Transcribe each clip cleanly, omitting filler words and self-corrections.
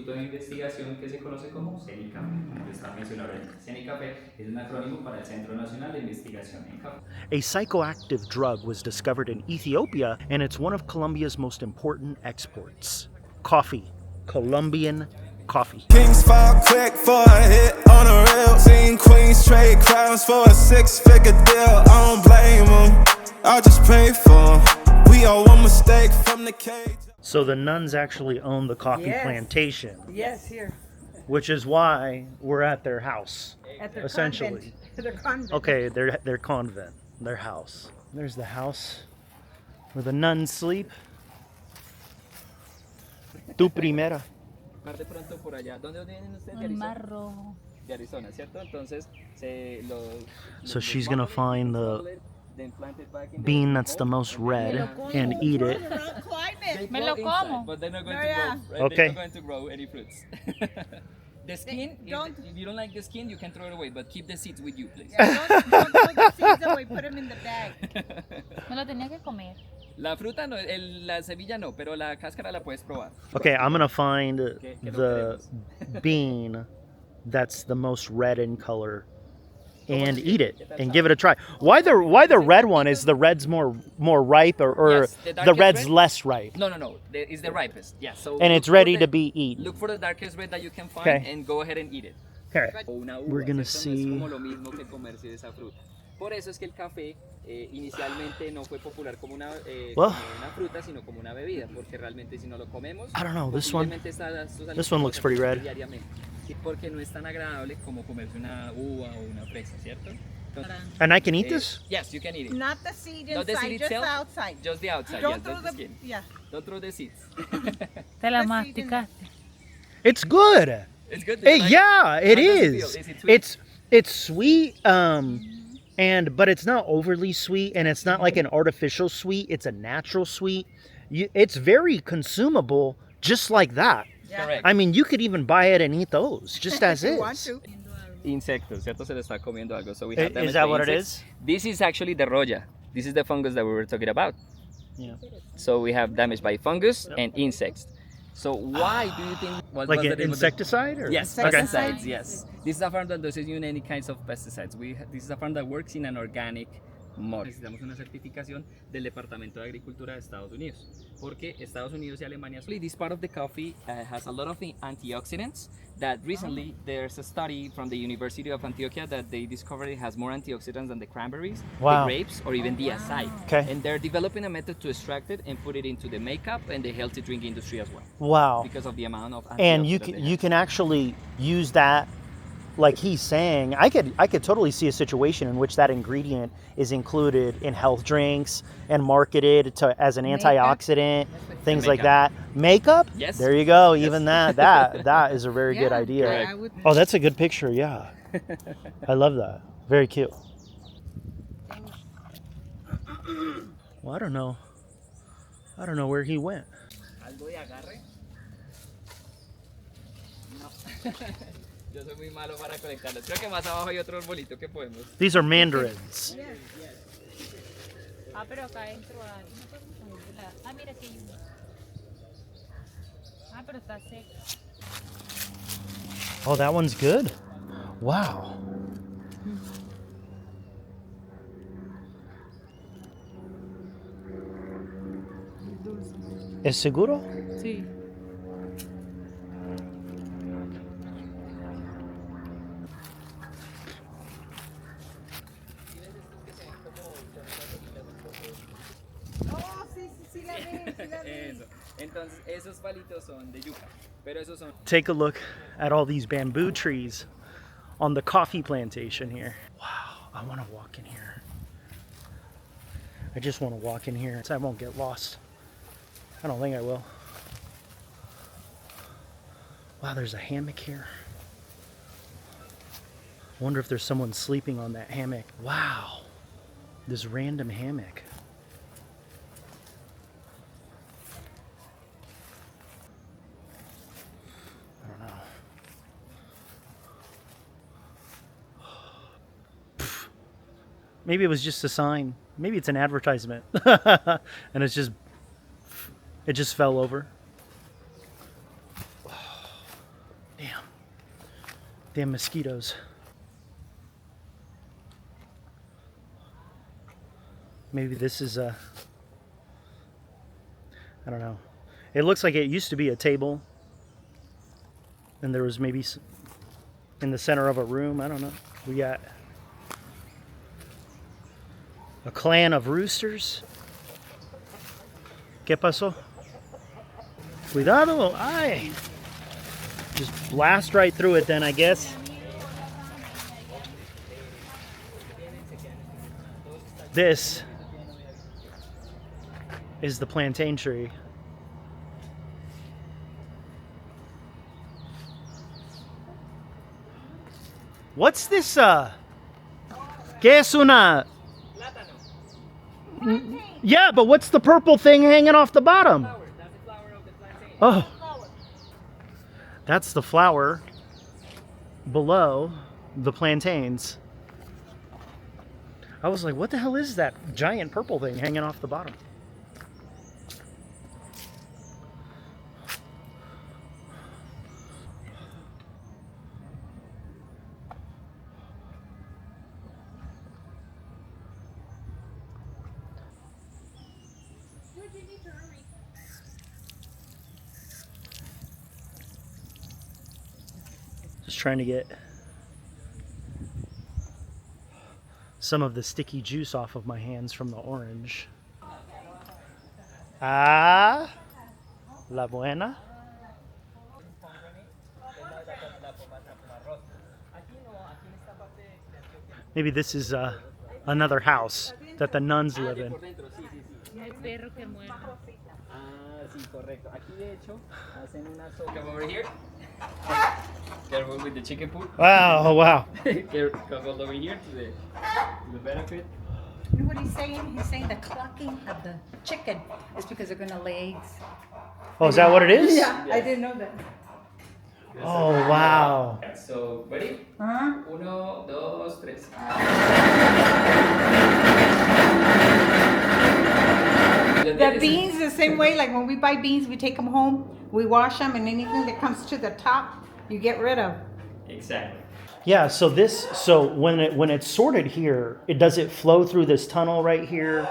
instituto de investigación que se conoce como CENICAFE, como les estaba mencionando ahorita. CENICAFE es un acrónimo para el Centro Nacional de Investigación en Café. A psychoactive drug was discovered in Ethiopia, and it's one of Colombia's most important exports. Coffee. Colombian coffee. Kings fall quick for a hit on a reel. Seen queens trade crowns for a 6-figure deal. I don't blame them, I'll just pray for them. We all one mistake from the cage. So the nuns actually own the coffee plantation. Yes, here. Which is why we're at their house. At their essentially. Convent. Their convent. Okay, their convent, their house. There's the house where the nuns sleep. Tu primera. De pronto por allá, ¿dónde vienen ustedes? El Mar Rojo. De Arizona, ¿cierto? Entonces, so she's gonna find the bean that's the most red and eat it. Me lo como. But they're not going to grow. Okay. They're not going to grow any fruits. The skin, if you don't like the skin, you can throw it away, but keep the seeds with you, please. Yeah, don't throw the seeds away, put them in the bag. Me lo tenía que comer. La fruta no, la semilla no, pero la cáscara la puedes probar. Okay, I'm gonna find the bean that's the most red in color and eat it and give it a try. Why the red one? Is the red's more ripe or Yes, the red's red? less ripe? No. It's the ripest. Yeah. So And it's ready to be eaten. Look for the darkest red that you can find and go ahead and eat it. Okay. We're gonna No es see. como lo mismo que comerse esa fruta. Por eso es que el café inicialmente no fue popular como una fruta, sino como una bebida, porque realmente si no lo comemos, I don't know. This one looks pretty red. Diariamente, porque no es tan agradable como comerse una uva o una fresa, ¿cierto? Entonces, And I can eat this? Yes, you can eat it. Not the seed Not the inside, seed just the itself? outside. Just the outside. Don't Yes, throw just the the, skin. yeah. Don't throw the seeds. Te la The seed in masticaste. It's good. It's good. Hey, yeah, it How does it is. feel? Is it sweet? It's sweet, but it's not overly sweet, and it's not like an artificial sweet. It's a natural sweet. It's very consumable, just like that. Yeah. Correct. I mean, you could even buy it and eat those, just as If you want is. to. Insectos, ¿cierto? Se le está comiendo algo. So we have Is that what it insects. is? This is actually the roya. This is the fungus that we were talking about. Yeah. So we have damage by fungus and insects. So why do you think Like what's an the name of the- insecticide? Or? Yes, Okay. pesticides. Yes, this is a farm that doesn't use any kinds of pesticides. This is a farm that works in an organic mode. Necesitamos una certificación del Departamento de Agricultura de Estados Unidos, porque Estados Unidos y Alemania. This part of the coffee has a lot of antioxidants. That recently there's a study from the University of Antioquia that they discovered it has more antioxidants than the cranberries, Wow. the grapes, or even the acai. Okay. And they're developing a method to extract it and put it into the makeup and the healthy drink industry as well, Wow. because of the amount of And antioxidants you can actually use that, like he's saying. I could totally see a situation in which that ingredient is included in health drinks and marketed as an antioxidant, things like that. Makeup? Yes. There you go. Even that is a very good Yeah, idea. I would. Oh, that's a good picture. Yeah, I love that. Very cute. Well, I don't know where he went. ¿Algo de agarre? No. Yo soy muy malo para conectarlos. Creo que más abajo hay otro arbolito que podemos. These are mandarins. Ah, pero acá adentro hay. Ah, mira que hay uno. Ah, pero está seco. Oh, that one's good. Wow. ¿Es seguro? Sí. Oh, sí la vi. Eso. Entonces, esos palitos son de yuca. Pero esos son. Take a look at all these bamboo trees on the coffee plantation here. Wow, I want to walk in here. I just want to walk in here so I won't get lost. I don't think I will. Wow, there's a hammock here. I wonder if there's someone sleeping on that hammock. Wow, this random hammock. I don't know. Maybe it was just a sign. Maybe it's an advertisement. And it just fell over. Damn mosquitoes. Maybe this is a, I don't know. It looks like it used to be a table. And there was maybe in the center of a room. I don't know. We got a clan of roosters. ¿Qué pasó? Cuidado. Ay. Just blast right through it then, I guess. This is the plantain tree. What's this? ¿Qué es una? Yeah, but what's the purple thing hanging off the bottom? That's the flower of the plantain. Oh, that's the flower below the plantains. I was like, what the hell is that giant purple thing hanging off the bottom? Just trying to get some of the sticky juice off of my hands from the orange. Ah, la buena. Maybe this is another house that the nuns live in. El perro que muerde. Ah, sí, correcto. Aquí de hecho hacen una sopa. Come over here. Careful with the chicken poop. Wow, oh, wow. Come all over here to the benefit. You know what he's saying? He's saying the clucking of the chicken is because they're gonna lay eggs. Oh, is that what it is? Yeah, I didn't know that. Oh, wow. So, ready? Uh-huh. 1, 2, 3. The beans the same way, like when we buy beans, we take them home, we wash them, and anything that comes to the top, you get rid of. Exactly. Yeah, so when it's sorted here, does it flow through this tunnel right here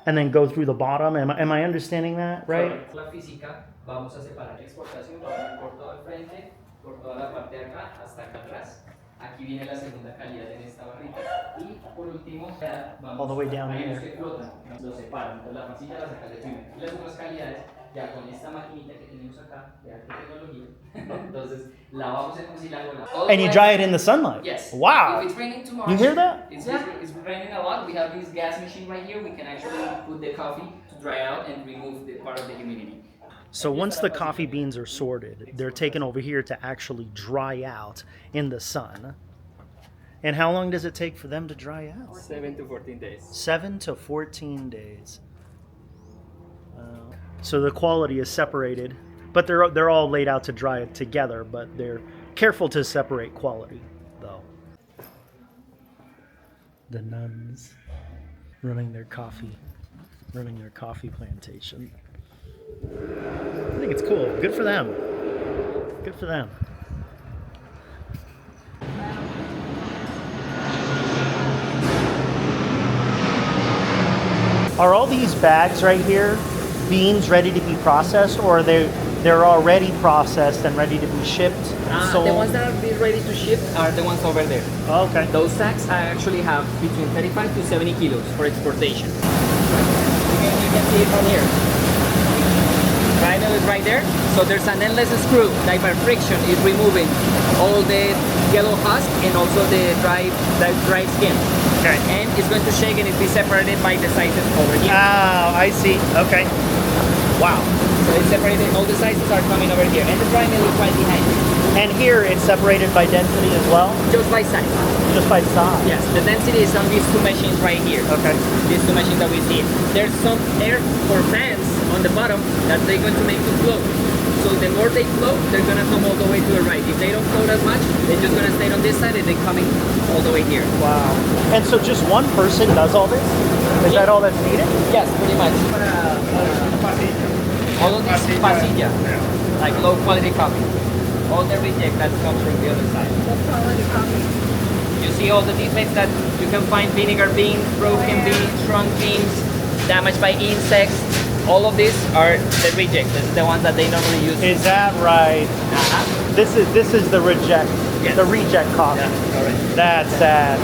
and then go through the bottom? Am I understanding that right? La física, vamos a separar exportación, vamos a ir por todo el frente, por toda la parte de acá, hasta acá atrás. Aquí viene la segunda calidad en esta barrita. Y por último, vamos All the way down hay here. unos que flotan, lo separan. Entonces la pasilla la saca de primero. Y las otras calidades, ya con esta maquinita que tenemos acá, de alta tecnología, entonces la vamos a como si la hago la. And you dry it in the sunlight? Yes. Wow. If it's raining too much, You hear that? It's raining a lot. We have this gas machine right here. We can actually put the coffee to dry out and remove the part of the humidity. So once the coffee beans are sorted, they're taken over here to actually dry out in the sun. And how long does it take for them to dry out? 7 to 14 days. 7 to 14 days. So the quality is separated, but they're all laid out to dry it together, but they're careful to separate quality, though. The nuns running their coffee plantation. I think it's cool. Good for them. Good for them. Are all these bags right here beans ready to be processed, or are they're already processed and ready to be shipped and sold? The ones that are ready to ship are the ones over there. Oh, okay. Those sacks actually have between 35 to 70 kilos for exportation. You can see it from here. Vinyl is right there. So there's an endless screw that by friction is removing all the yellow husk and also the dry skin. Okay. And it's going to shake and it'll be separated by the sizes over here. Ah, I see. Okay. Wow. So it's separated, all the sizes are coming over here. And the dry mill is right behind you. And here it's separated by density as well? Just by size. Just by size? Yes, the density is on these two machines right here. Okay. These two machines that we see. There's some air or fans on the bottom that they're going to make to float. So the more they float, they're going to come all the way to the right. If they don't float as much, they're just going to stay on this side and they're coming all the way here. Wow. And so just one person does all this? Is that all that's needed? Yes, pretty much. All of this pasilla, like low quality coffee. all the reject that comes from the other side. You see all the defects that you can find: vinegar beans, broken beans, shrunk beans, damaged by insects. All of these are the reject. This is the ones that they normally use. Is that right? This is the reject. Yes. The reject coffee. Yeah, correct. That's sad.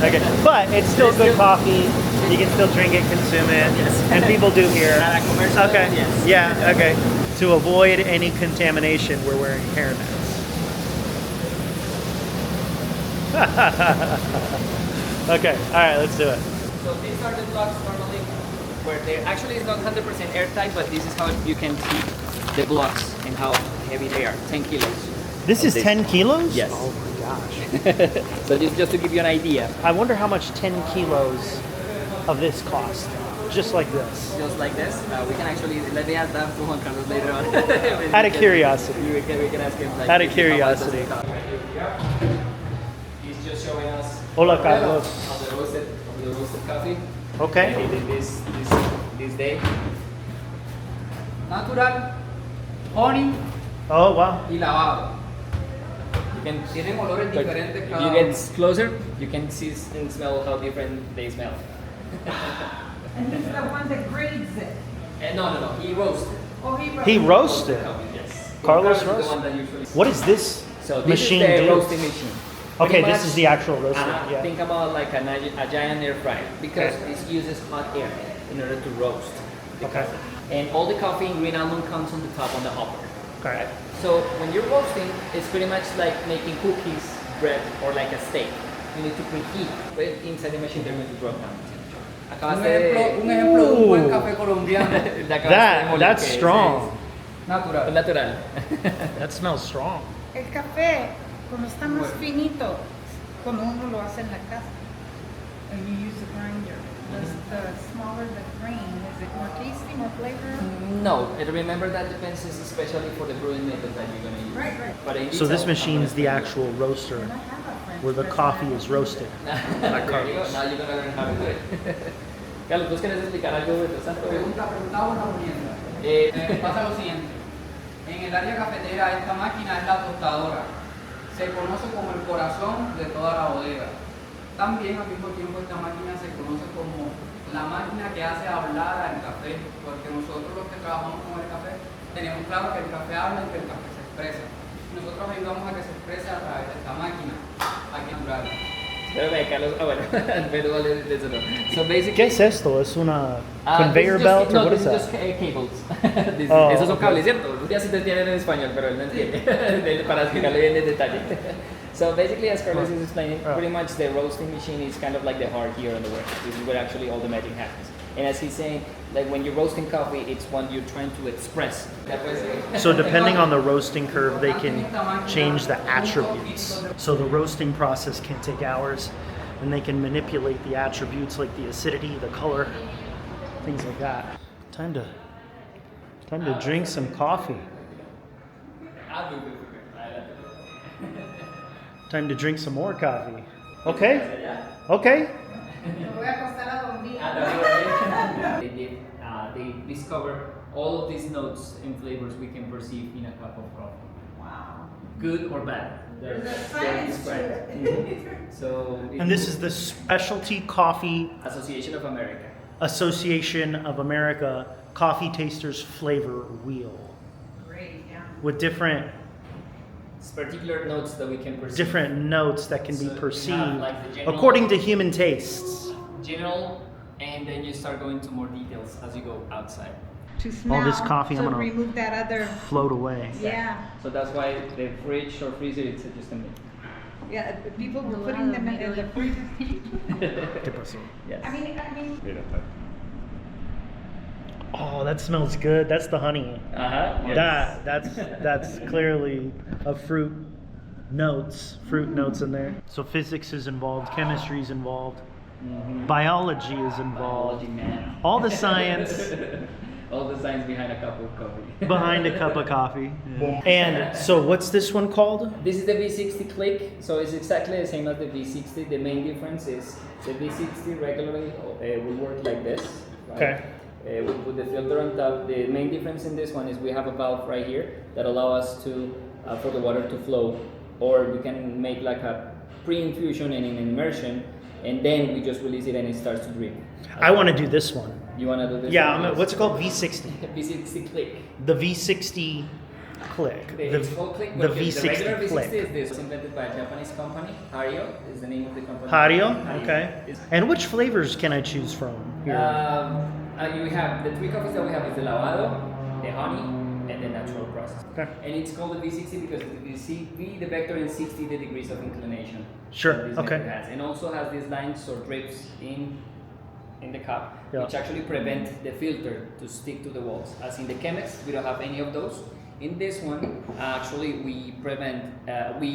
Okay, but it's still good coffee. You can still drink it, consume it, Yes. and people do here. Not a commercial, Okay. yes. Yeah. Okay. To avoid any contamination, we're wearing hairnets. Okay. All right. Let's do it. So these are the blocks normally where they're actually it's not 100% airtight, but this is how you can see the blocks and how heavy they are. 10 kilos. This is 10 kilos? Yes. Oh my gosh. So just to give you an idea, I wonder how much 10 kilos of this cost. Just like this. just like this, we can actually let me ask that to Juan Carlos later on. Out of curiosity. We can ask him like Out of how much does it curiosity. cost. He's just showing us Hola, Carlos. on the roasted coffee. Okay. And he did this day. Natural, honey Oh, wow. y lavado. You can Tienen olores but diferentes if cada you uno. get closer, you can see and smell how different they smell. And he's the one that grades it. And no, he roasted. Oh, He roasted. Coffee, yes. Carlos Is the roasted? one that usually. What is this So this machine is the do? roasting machine. Okay, Pretty this much, is the actual roaster. Yeah. Think about like a giant air fryer because Okay. this uses hot air in order to roast. the Okay. coffee. And all the coffee in green almond comes on the top on the hopper. Correct. So when you're roasting, it's pretty much like making cookies, bread, or like a steak. You need to preheat. But inside the machine, they're going to drop down. Un ejemplo de un buen Ooh. café colombiano. That's strong. Natural. Natural. That smells strong. El café, cuando está más finito, cuando uno lo hace en la casa, and you use the grinder, the smaller the grain, is it more tasty, more flavor? No, and remember that depends especially for the brewing method that you're going to use. Right. But in So this itself, machine is the actual roaster And I have a friend where the press coffee that. is roasted. There you go. Now you're going to learn how to do it. Carlos, ¿tú quieres explicar algo de tu santo? Preguntaba una ponienda. Pasa lo siguiente. En el área cafetera, esta máquina es la tostadora. Se conoce como el corazón de toda la bodega. También al mismo tiempo esta máquina se conoce como la máquina que hace hablar al café, porque nosotros los que trabajamos con el café tenemos claro que el café habla y que el café se expresa. Nosotros ayudamos a que se exprese a través de esta máquina, aquí natural. Espérame, Carlos. Bueno, pero vale, eso no. So basically, ¿Qué es esto? ¿Es una conveyor this is just- belt? No, or what this is is that? just cables. Oh, Esos son okay. cables, ¿cierto? Ya sí te entienden en español, pero él no entiende. Para explicarle bien en detalle. So basically, as Carlos is explaining, Oh. pretty much the roasting machine is kind of like the heart here on the work. This is where actually all the magic happens. And as he's saying, like when you're roasting coffee, it's when you're trying to express. So depending on the roasting curve, they can change the attributes. So the roasting process can take hours, and they can manipulate the attributes like the acidity, the color, things like that. Time to drink some coffee. Time to drink some more coffee. Okay? Okay? Me voy a acostar a dormir. They discover all of these notes and flavors we can perceive in a cup of coffee. Wow. Good or bad. There's a science to it. Mhm. So, And this is the Specialty Coffee Association of America. Association of America Coffee Tasters Flavor Wheel Great, yeah. with different It's particular notes that we can perceive. notes that can So be you have, perceived like, the general- according to human tastes. General, and then you start going to more details as you go outside. To smell. All this coffee, to I'm gonna- remove that other. Float away. Yeah. So that's why the fridge or freezer it's just a minute. Yeah. People were putting them in the freezer. ¿Qué pasó? Yes. I mean. Oh, that smells good. That's the honey. Uh-huh. That's clearly a fruit notes in there. So physics is involved, chemistry is involved, biology is involved. Biology, man. All the science All the science behind a cup of coffee. behind a cup of coffee. And so what's this one called? This is the V60 Click, so it's exactly the same as the V60. The main difference is the V60 regularly will work like this. Right? Okay. We put the filter on top. The main difference in this one is we have a valve right here that allow us to for the water to flow, or we can make like a pre-infusion and an immersion, and then we just release it and it starts to drip. I want to do this one. You want to do this? Yeah, one? what's it called? V60. V60 click. The V60 click. It's called click, the but the V60 regular V60 click. is this. It's invented by a Japanese company. Hario is the name of the company. Hario? Okay. It's- And which flavors can I choose from here? You have the 3 coffees that we have is the lavado, the honey, and the natural process. Okay. And it's called the V60 because you see V, the vector, and 60 the degrees of inclination. Sure, that this okay. method has. And also has these lines or drips in the cup, Yeah. which actually prevent the filter to stick to the walls. As in the chemists, we don't have any of those. In this one, actually, we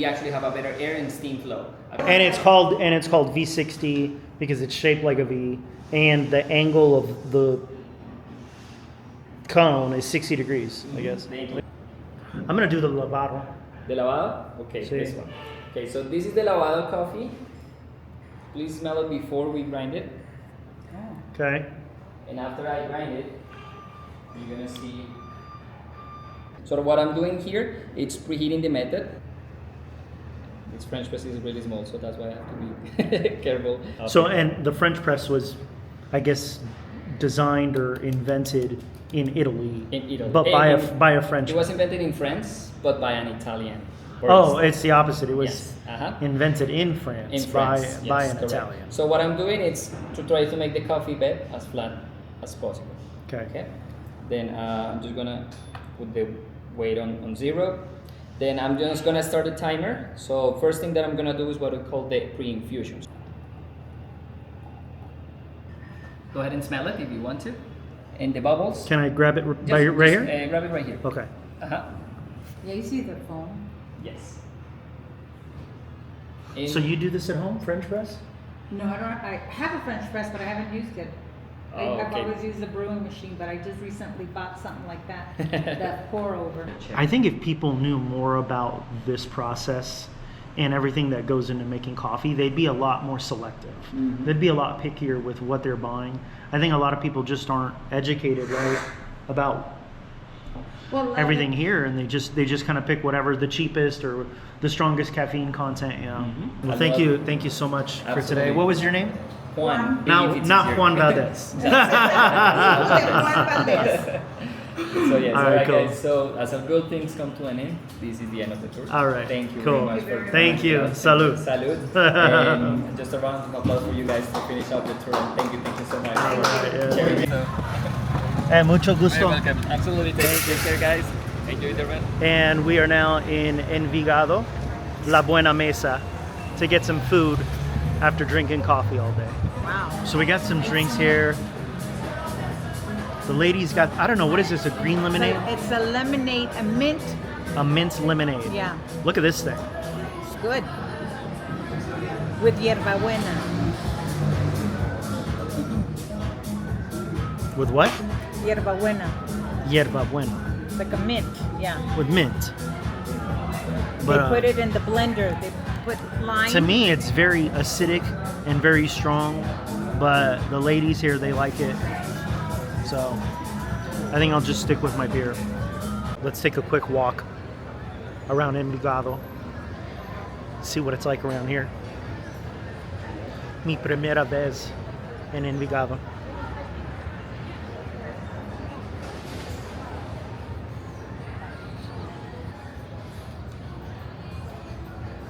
actually have a better air and steam flow. And it's called V60 because it's shaped like a V, and the angle of the cone is 60 degrees, I guess. I'm gonna do the lavado. The lavado? Okay, Sí. this one. Okay, so this is the lavado coffee. Please smell it before we grind it. Okay. And after I grind it, you're gonna see. So what I'm doing here, it's preheating the method. This French press is really small, so that's why I have to be careful. So, and the French press was, I guess, designed or invented in Italy. In Italy. But by a French. It was invented in France, but by an Italian. Oh, it's the opposite. It was Yes. Uh-huh. invented in France, In France, by yes, an correct. Italian. So what I'm doing is to try to make the coffee bed as flat as possible. Okay. Then I'm just gonna put the weight on 0. Then I'm just gonna start the timer. So first thing that I'm gonna do is what we call the pre-infusion. Go ahead and smell it if you want to. And the bubbles. Can I grab it Just- right here? grab it right here. Okay. Uh-huh. Yeah, you see the foam. Yes. So you do this at home, French press? No, I don't. I have a French press, but I haven't used it. Oh, I've okay. always used the brewing machine, but I just recently bought something like that, that pour over. I think if people knew more about this process and everything that goes into making coffee, they'd be a lot more selective. Mm-hmm. They'd be a lot pickier with what they're buying. I think a lot of people just aren't educated, right, about Well, everything here, and they just kind of pick whatever the cheapest or the strongest caffeine content. Yeah. Mhm. Well, I thank love you so much for Absolutely. today. What was your name? Juan. Now, if it's not easier. Juan Valdez. So yes, All right, alright cool. guys. So as of good things come to an end, this is the end of the tour. All right, Thank you cool. very much for Thank you. coming. Salud. Salud. And just a round of applause for you guys to finish up the tour. And thank you so much. All right, yeah. Sharing. So, Mucho very gusto. welcome. Absolutely. Take care, guys. Enjoy the rest. And we are now in Envigado, La Buena Mesa, to get some food after drinking coffee all day. Wow. So we got some drinks here. The ladies got, I don't know, what is this, a green lemonade? It's a lemonade, a mint. A mint lemonade. Yeah. Look at this thing. It's good. With hierbabuena. With what? Hierbabuena. Yerba buena. Like a mint. Yeah. With mint. They But put it in the blender. They put lime. to me, it's very acidic and very strong. But the ladies here, they like it. So I think I'll just stick with my beer. Let's take a quick walk around Envigado. See what it's like around here. Mi primera vez en Envigado.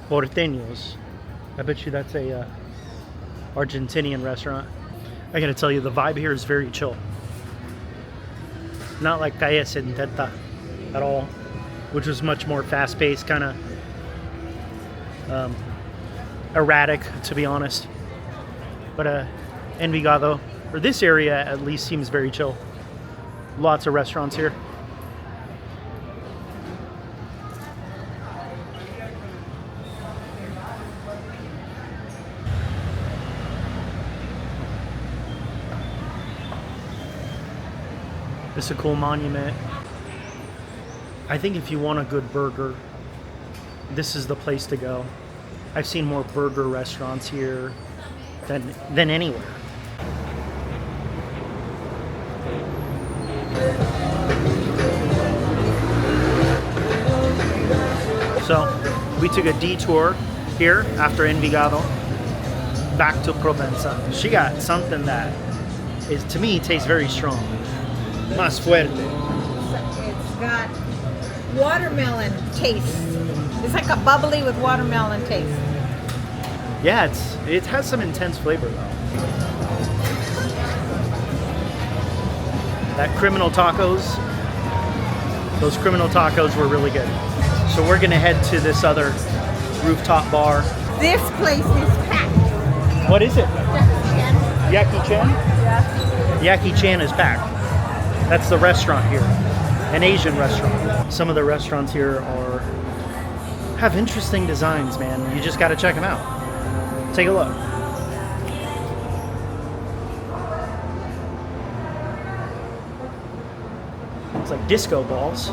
Porteños. I bet you that's a Argentinian restaurant. I gotta tell you, the vibe here is very chill. Not like Calle 70 at all, which was much more fast-paced, kind of erratic, to be honest. But Envigado, or this area at least, seems very chill. Lots of restaurants here. It's a cool monument. I think if you want a good burger, this is the place to go. I've seen more burger restaurants here than anywhere. So we took a detour here after Envigado back to Provenza. She got something that is, to me, tastes very strong. Más fuerte. It's got watermelon taste. It's like a bubbly with watermelon taste. Yeah, it has some intense flavor though. That criminal tacos, those criminal tacos were really good. So we're gonna head to this other rooftop bar. This place is packed. What is it? Yaki Chan? Yaki Chan is packed. That's the restaurant here, an Asian restaurant. Some of the restaurants here have interesting designs, man. You just gotta check them out. Take a look. It's like disco balls,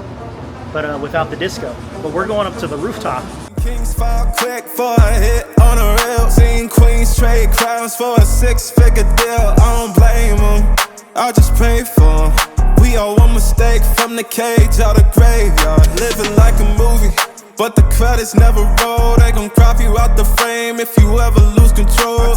but without the disco. But we're going up to the rooftop. Kings fall quick for a hit on a rail. Seen queens trade crowns for a 6-figure deal. I don't blame them, I just pray for them. We all one mistake from the cage out of graveyard. Living like a movie, but the credits never roll. They gon' crop you out the frame if you ever lose control.